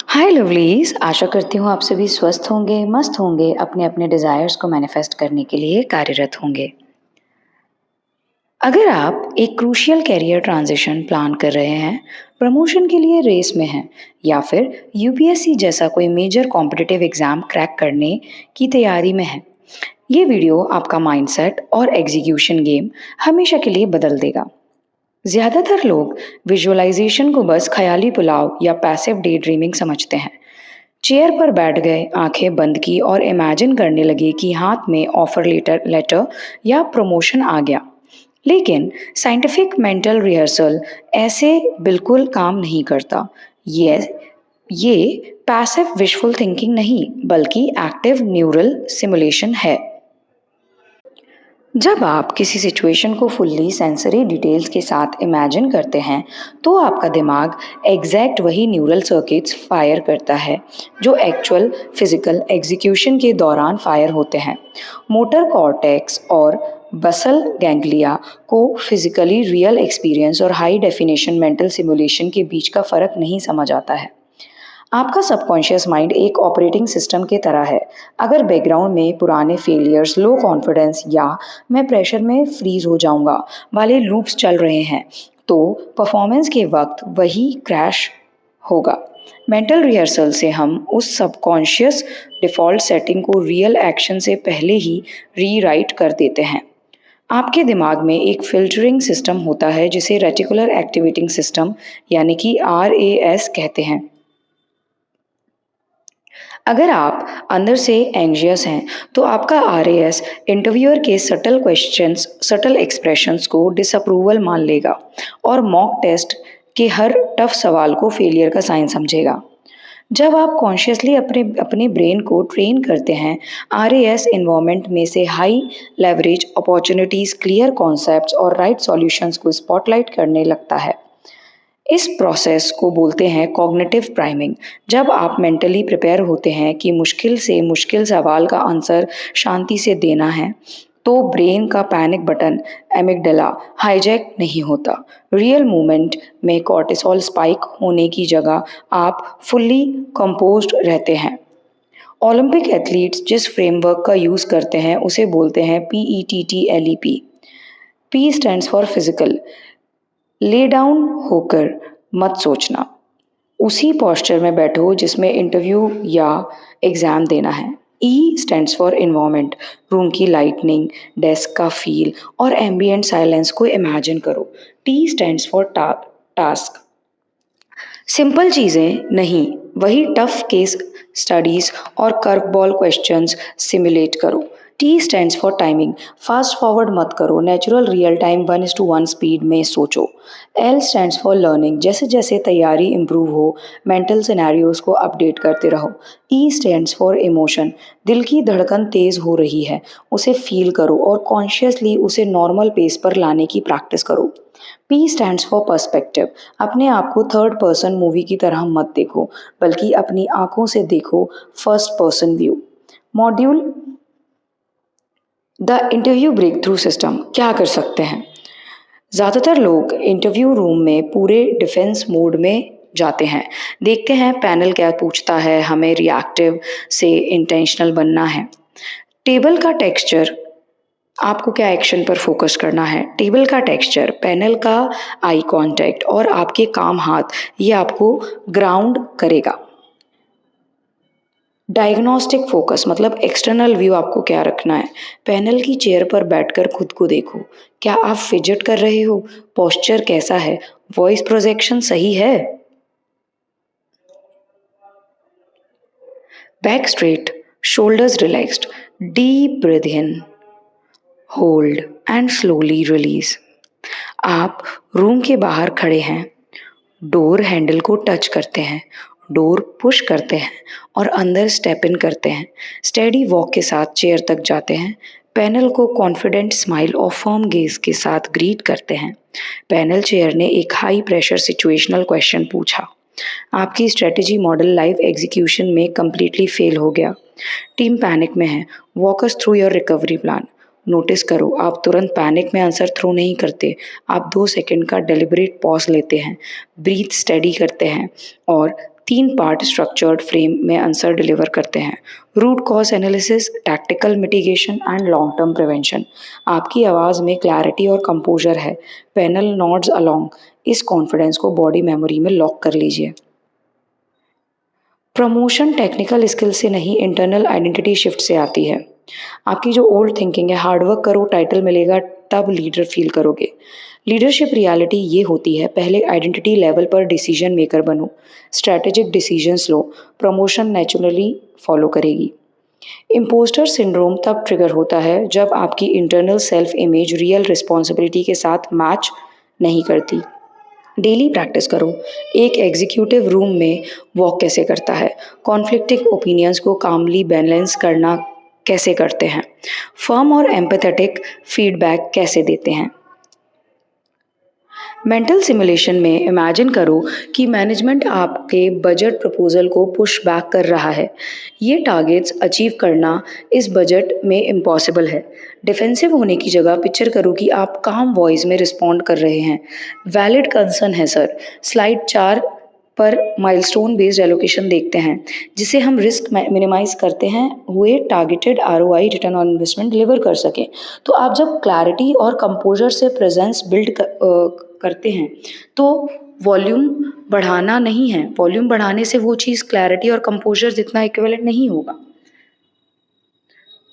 हाय lovelies, आशा करती हूँ आप सभी स्वस्थ होंगे, मस्त होंगे, अपने अपने डिजायर्स को मैनिफेस्ट करने के लिए कार्यरत होंगे। अगर आप एक क्रूशियल कैरियर ट्रांजिशन प्लान कर रहे हैं, प्रमोशन के लिए रेस में हैं, या फिर यूपीएससी जैसा कोई मेजर कॉम्पिटिटिव एग्जाम क्रैक करने की तैयारी में हैं, ये वीडियो आपका माइंडसेट और एग्जीक्यूशन गेम हमेशा के लिए बदल देगा। ज्यादातर लोग विजुअलाइजेशन को बस ख्याली पुलाव या पैसिव डे ड्रीमिंग समझते हैं। चेयर पर बैठ गए, आंखें बंद की और इमेजिन करने लगे कि हाथ में ऑफर लेटर लेटर या प्रमोशन आ गया। लेकिन साइंटिफिक मेंटल रिहर्सल ऐसे बिल्कुल काम नहीं करता। ये ये पैसिव विशफुल थिंकिंग नहीं, बल्कि एक्टिव न्यूरल सिमुलेशन है। जब आप किसी सिचुएशन को फुल्ली सेंसरी डिटेल्स के साथ इमेजिन करते हैं, तो आपका दिमाग एग्जैक्ट वही न्यूरल सर्किट्स फायर करता है जो एक्चुअल फिजिकल एग्जीक्यूशन के दौरान फायर होते हैं। मोटर कॉर्टेक्स और बसल गैंग्लिया को फिजिकली रियल एक्सपीरियंस और हाई डेफिनेशन मेंटल सिमुलेशन के बीच का फर्क नहीं समझ आता है। आपका सबकॉन्शियस माइंड एक ऑपरेटिंग सिस्टम की तरह है। अगर बैकग्राउंड में पुराने फेलियर्स, लो कॉन्फिडेंस या मैं प्रेशर में फ्रीज हो जाऊंगा वाले लूप्स चल रहे हैं, तो परफॉर्मेंस के वक्त वही क्रैश होगा। मेंटल रिहर्सल से हम उस सबकॉन्शियस डिफ़ॉल्ट सेटिंग को रियल एक्शन से पहले ही रीराइट कर देते हैं। आपके दिमाग में एक फिल्टरिंग सिस्टम होता है जिसे रेटिकुलर एक्टिवेटिंग सिस्टम यानी कि RAS कहते हैं। अगर आप अंदर से एंग्जियस हैं, तो आपका RAS इंटरव्यूअर के सटल क्वेश्चंस, सटल एक्सप्रेशंस को डिसअप्रूवल मान लेगा और मॉक टेस्ट के हर टफ सवाल को फेलियर का साइन समझेगा। जब आप कॉन्शियसली अपने अपने ब्रेन को ट्रेन करते हैं, RAS इन्वायरमेंट में से high leverage opportunities, clear concepts और राइट सॉल्यूशंस को स्पॉटलाइट करने लगता है। इस प्रोसेस को बोलते हैं कॉग्निटिव प्राइमिंग। जब आप मेंटली प्रिपेयर होते हैं कि मुश्किल से मुश्किल सवाल का आंसर शांति से देना है, तो ब्रेन का पैनिक बटन एमिगडाला हाईजैक नहीं होता। रियल मूवमेंट में कॉर्टिसोल स्पाइक होने की जगह आप फुल्ली कंपोज्ड रहते हैं। ओलंपिक एथलीट्स जिस फ्रेमवर्क का यूज़ करते हैं उसे बोलते हैं PETTLEP। P stands for physical, lay down होकर मत सोचना, उसी पोस्चर में बैठो जिसमें इंटरव्यू या एग्जाम देना है। ई स्टैंड्स फॉर इन्वायरमेंट, रूम की लाइटनिंग, डेस्क का फील और एम्बिएंट साइलेंस को इमेजिन करो। T stands for task, simple चीज़ें नहीं, वही टफ केस स्टडीज और कर्वबॉल क्वेश्चंस सिमुलेट करो। T stands for timing, fast forward मत करो, नेचुरल रियल टाइम 1:1 स्पीड में सोचो। एल स्टैंड्स फॉर लर्निंग, जैसे जैसे तैयारी इम्प्रूव हो, मेंटल सिनेरियोज को अपडेट करते रहो। ई स्टैंड्स फॉर इमोशन, दिल की धड़कन तेज हो रही है, उसे फील करो और कॉन्शियसली उसे नॉर्मल पेस पर लाने की प्रैक्टिस करो। पी स्टैंड्स फॉर पर्सपेक्टिव, अपने आप को थर्ड पर्सन मूवी की तरह मत देखो, बल्कि अपनी आंखों से देखो, first person view. Module the interview breakthrough system, क्या कर सकते हैं? ज़्यादातर लोग इंटरव्यू रूम में पूरे डिफेंस मोड में जाते हैं। देखते हैं पैनल क्या पूछता है, हमें रिएक्टिव से इंटेंशनल बनना है। टेबल का टेक्सचर, आपको क्या एक्शन पर फोकस करना है? टेबल का टेक्सचर, पैनल का आई कांटेक्ट और आपके काम हाथ, ये आपको ग्राउंड करेगा। डायग्नोस्टिक फोकस मतलब एक्सटर्नल व्यू, आपको क्या रखना है? पैनल की चेयर पर बैठकर खुद को देखो, क्या आप फिजिट कर रहे हो? पोस्चर कैसा है? वॉइस प्रोजेक्शन सही है? Back straight, shoulders relaxed, deep breath in, hold and slowly release. आप रूम के बाहर खड़े हैं, डोर हैंडल को टच करते हैं, डोर पुश करते हैं और अंदर स्टेप इन करते हैं। स्टेडी वॉक के साथ चेयर तक जाते हैं, पैनल को कॉन्फिडेंट स्माइल और फर्म गेज के साथ ग्रीट करते हैं। पैनल चेयर ने एक हाई प्रेशर सिचुएशनल क्वेश्चन पूछा, आपकी स्ट्रेटजी मॉडल लाइव एग्जीक्यूशन में कंप्लीटली फेल हो गया। टीम पैनिक में है, walk us through your recovery plan. Notice करो, आप तुरंत पैनिक में आंसर थ्रो नहीं करते, आप 2 सेकंड का डेलिबरेट पॉज लेते हैं, ब्रीथ स्टडी करते हैं और 3 पार्ट स्ट्रक्चर्ड फ्रेम में आंसर डिलीवर करते हैं। Root cause analysis, tactical mitigation and long term prevention. आपकी आवाज़ में क्लैरिटी और कंपोजर है। Panel nods along. इस कॉन्फिडेंस को बॉडी मेमोरी में लॉक कर लीजिए। प्रमोशन टेक्निकल स्किल से नहीं, इंटरनल आइडेंटिटी शिफ्ट से आती है। आपकी जो ओल्ड थिंकिंग है, हार्ड वर्क करो, टाइटल मिलेगा, तब लीडर फील करोगे। लीडरशिप रियलिटी ये होती है, पहले आइडेंटिटी लेवल पर डिसीजन मेकर बनो, स्ट्रैटेजिक डिसीजंस लो, प्रमोशन नेचुरली फॉलो करेगी। इम्पोस्टर सिंड्रोम तब ट्रिगर होता है जब आपकी internal self image real responsibility के साथ मैच नहीं करती। डेली प्रैक्टिस करो। एक एग्जीक्यूटिव रूम में वॉक कैसे करता है, कॉन्फ्लिक्टिंग ओपिनियंस को कामली बैलेंस करना कैसे करते हैं, फर्म और एम्पैथेटिक फीडबैक कैसे देते हैं। मेंटल सिमुलेशन में इमेजिन करो कि मैनेजमेंट आपके बजट प्रपोजल को पुश बैक कर रहा है। ये टारगेट्स अचीव करना इस बजट में इम्पॉसिबल है। डिफेंसिव होने की जगह पिक्चर करो कि आप काम वॉइस में रिस्पॉन्ड कर रहे हैं। वैलिड कंसर्न है सर। स्लाइड 4 पर माइलस्टोन बेस्ड एलोकेशन देखते हैं, जिसे हम रिस्क मिनिमाइज करते हैं हुए targeted ROI return on investment deliver कर सकें। तो आप जब क्लैरिटी और कंपोजर से प्रेजेंस बिल्ड करते हैं तो वॉल्यूम बढ़ाना नहीं है, वॉल्यूम बढ़ाने से वो चीज़ क्लैरिटी और कंपोजर जितना इक्विवेलेंट नहीं होगा।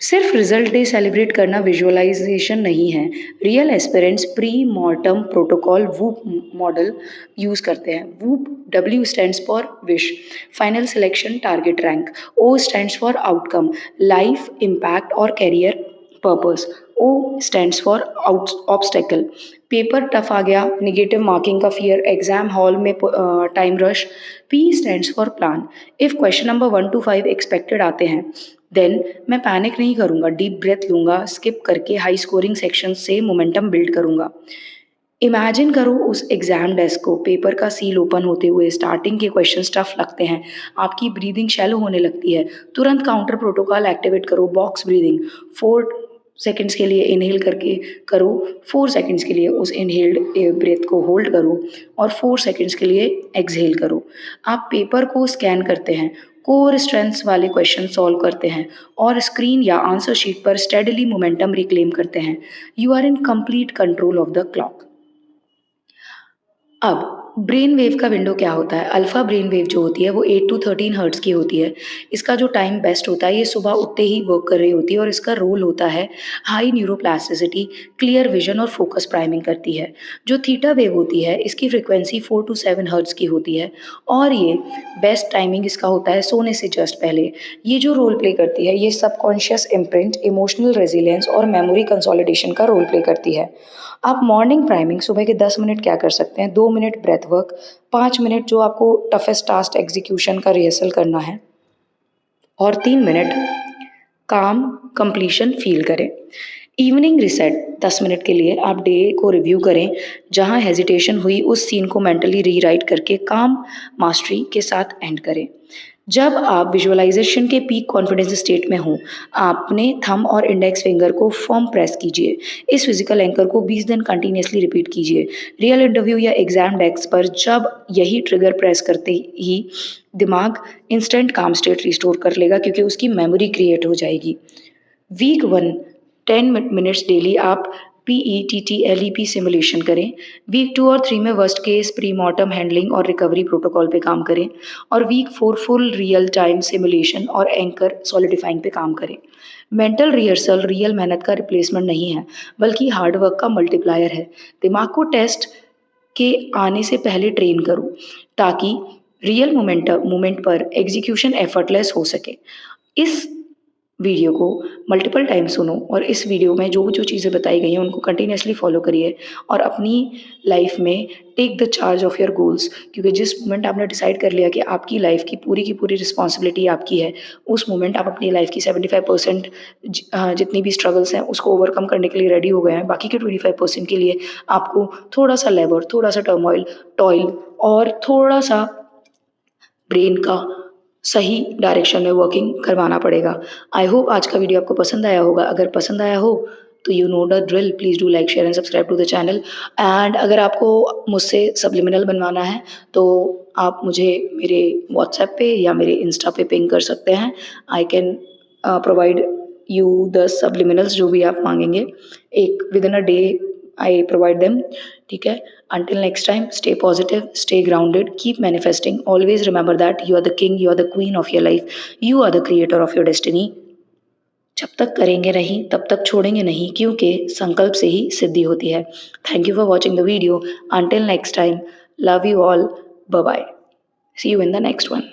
सिर्फ रिजल्ट डे सेलिब्रेट करना विजुअलाइजेशन नहीं है। Real aspirants pre mortem protocol वूप मॉडल यूज़ करते हैं। वूप, W stands for wish, final selection, target rank. O stands for outcome, life impact और career purpose. O stands for obstacle, paper tough आ गया, निगेटिव मार्किंग का fear, exam hall में time rush. P stands for plan, if question number 1 to 5 expected आते हैं then मैं panic नहीं करूँगा, डीप ब्रेथ लूँगा, स्किप करके हाई स्कोरिंग सेक्शन से मोमेंटम बिल्ड करूँगा। इमेजिन करो उस एग्जाम डेस्क को, पेपर का सील ओपन होते हुए, स्टार्टिंग के क्वेश्चन टफ लगते हैं, आपकी ब्रीदिंग शैलो होने लगती है, तुरंत काउंटर प्रोटोकॉल एक्टिवेट करो, बॉक्स ब्रीदिंग। 4 सेकंड्स के लिए इनहेल करके करो, 4 सेकंड्स के लिए उस इनहेल्ड ब्रेथ को होल्ड करो और 4 सेकंड्स के लिए एक्सहेल करो। आप पेपर को स्कैन करते हैं, कोर स्ट्रेंथ्स वाले क्वेश्चन सॉल्व करते हैं और स्क्रीन या आंसर शीट पर स्टेडली मोमेंटम रिक्लेम करते हैं। You are in complete control of the clock. अब ब्रेन वेव का विंडो क्या होता है? अल्फा ब्रेन वेव जो होती है वो 8 to 13 हर्ट्ज की होती है। इसका जो टाइम बेस्ट होता है, ये सुबह उठते ही वर्क कर रही होती है और इसका रोल होता है हाई न्यूरोप्लास्टिसिटी, क्लियर विजन और फोकस प्राइमिंग करती है। जो थीटा वेव होती है, इसकी फ्रिक्वेंसी 4 to 7 हर्ट्ज की होती है और ये बेस्ट टाइमिंग इसका होता है सोने से जस्ट पहले। ये जो रोल प्ले करती है, ये सबकॉन्शियस इम्प्रिंट, इमोशनल रेजिलियंस और मेमोरी कंसोलिडेशन का रोल प्ले करती है। आप मॉर्निंग प्राइमिंग सुबह के 10 मिनट क्या कर सकते हैं? 2 मिनट ब्रेथ वर्क, 5 मिनट जो आपको टफेस्ट टास्क एग्जीक्यूशन का रिहर्सल करना है और 3 मिनट काम कंप्लीशन फील करें। इवनिंग रिसेट 10 मिनट के लिए आप डे को रिव्यू करें, जहां हेजिटेशन हुई उस सीन को मेंटली रीराइट करके काम मास्टरी के साथ एंड करें। जब आप विजुअलाइजेशन के पीक कॉन्फिडेंस स्टेट में हों, आपने थंब और इंडेक्स फिंगर को फर्म प्रेस कीजिए। इस फिजिकल एंकर को 20 दिन कंटिन्यूसली रिपीट कीजिए। रियल इंटरव्यू या एग्जाम डेस्क पर जब यही ट्रिगर प्रेस करते ही दिमाग इंस्टेंट काम स्टेट रिस्टोर कर लेगा, क्योंकि उसकी मेमोरी क्रिएट हो जाएगी। वीक 1 10 मिनट्स डेली आप PETTLEP सिमुलेशन करें। वीक 2 और 3 में worst case pre mortem handling और रिकवरी प्रोटोकॉल पे काम करें और week 4 full real time simulation और एंकर सॉलिडिफाइंग पे काम करें। मेंटल रिहर्सल रियल मेहनत का रिप्लेसमेंट नहीं है, बल्कि हार्डवर्क का मल्टीप्लायर है। दिमाग को टेस्ट के आने से पहले ट्रेन करो, ताकि रियल मोमेंट पर एग्जीक्यूशन एफर्टलेस हो सके। इस वीडियो को मल्टीपल टाइम सुनो और इस वीडियो में जो जो चीज़ें बताई गई हैं उनको कंटिन्यूसली फॉलो करिए और अपनी लाइफ में take the charge of your goals, क्योंकि जिस मोमेंट आपने डिसाइड कर लिया कि आपकी लाइफ की पूरी रिस्पॉन्सिबिलिटी आपकी है, उस मोमेंट आप अपनी लाइफ की 75% जितनी भी स्ट्रगल्स हैं उसको ओवरकम करने के लिए रेडी हो गए हैं। बाकी के 25% के लिए आपको थोड़ा सा लेबर, थोड़ा सा टर्मोइल, टॉयल और थोड़ा सा ब्रेन का सही डायरेक्शन में वर्किंग करवाना पड़ेगा। आई होप आज का वीडियो आपको पसंद आया होगा। अगर पसंद आया हो तो you know the drill, please do like share and subscribe to the channel. And अगर आपको मुझसे सब्लिमिनल बनवाना है तो आप मुझे मेरे व्हाट्सएप पे या मेरे इंस्टा पे पिंग कर सकते हैं। I can provide you the subliminals जो भी आप मांगेंगे, एक within a day I provide them. ठीक है, until next time, stay positive, stay grounded, keep manifesting, always remember that you are the king, you are the queen of your life, you are the creator of your destiny. जब तक करेंगे नहीं तब तक छोड़ेंगे नहीं, क्योंकि संकल्प से ही सिद्धि होती है। Thank you for watching the video. Until next time, love you all, bye bye, see you in the next one.